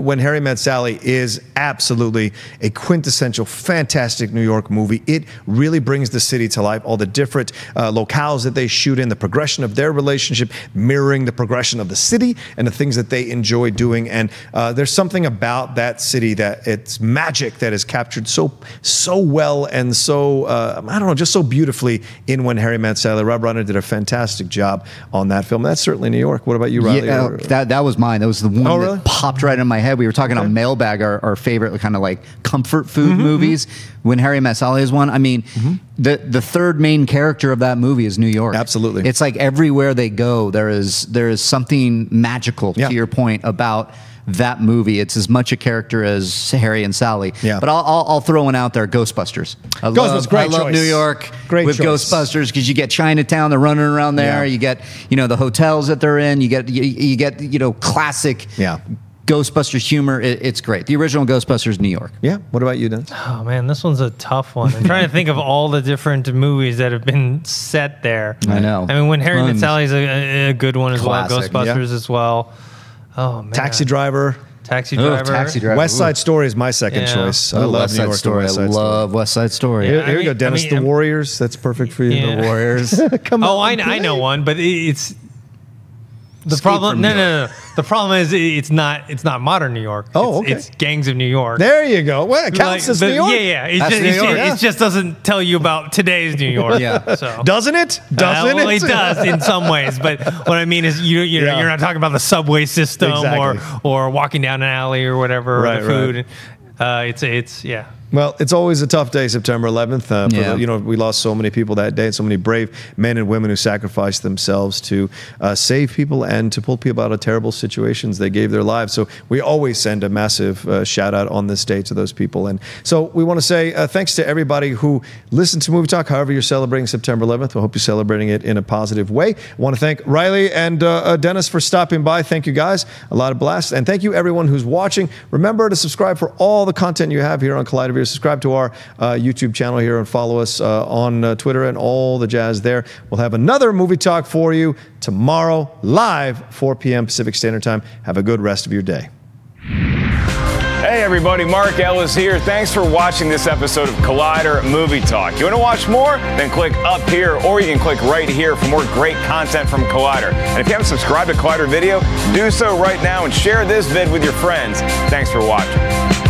When Harry Met Sally is absolutely a quintessential, fantastic New York movie. It really brings the city to life. All the different locales that they shoot in, the progression of their relationship, mirroring the progression of the city and the things that they enjoy doing. And there's something about that city that it's magic that is captured so well and so I don't know, just so beautifully in When Harry Met Sally. Rob Reiner did a fantastic job on that film. That's certainly New York. What about you, Riley? Yeah, that was mine. That was the one really? that popped right in my head. We were talking on Mailbag, our favorite kind of like comfort food movies. When Harry Met Sally is one. I mean, the third main character of that movie is New York. Absolutely. It's like everywhere they go, there is something magical, to your point, about that movie. It's as much a character as Harry and Sally. Yeah. But I'll throw one out there, Ghostbusters. I love New York with Ghostbusters because you get Chinatown, they're running around there. You get, the hotels that they're in. You get, classic Ghostbusters humor. It's great. The original Ghostbusters, New York. Yeah. What about you, Dennis? Oh man, this one's a tough one. I'm trying to think of all the different movies that have been set there. I know. I mean, When Harry Met Sally is a good one as Classic. well. Ghostbusters as well. Oh man. Taxi Driver. Taxi Driver. West Side Story is my second choice. I love West Side Story. I love West Side Story. Here we go, Dennis. The Warriors. That's perfect for you. The Warriors. Come on. I know one, but it's the problem. No. The problem is it's not modern New York. It's Gangs of New York. There you go. Well, it counts as New York. Yeah. It just doesn't tell you about today's New York. So. Doesn't it? Well, it does in some ways, but what I mean is you're not talking about the subway system or walking down an alley or whatever or the food. It's Well, it's always a tough day, September 11th. We lost so many people that day, so many brave men and women who sacrificed themselves to save people and to pull people out of terrible situations. They gave their lives. So we always send a massive shout out on this day to those people. And so we want to say thanks to everybody who listened to Movie Talk, however you're celebrating September 11th. We hope you're celebrating it in a positive way. I want to thank Riley and Dennis for stopping by. Thank you, guys. A lot of blast. And thank you, everyone who's watching. Remember to subscribe for all the content you have here on Collider. Subscribe to our YouTube channel here and follow us on Twitter and all the jazz there. We'll have another Movie Talk for you tomorrow, live, 4 p.m. Pacific Standard Time. Have a good rest of your day. Hey everybody, Mark Ellis here. Thanks for watching this episode of Collider Movie Talk. You want to watch more? Then click up here, or you can click right here for more great content from Collider. And if you haven't subscribed to Collider Video, do so right now and share this vid with your friends. Thanks for watching.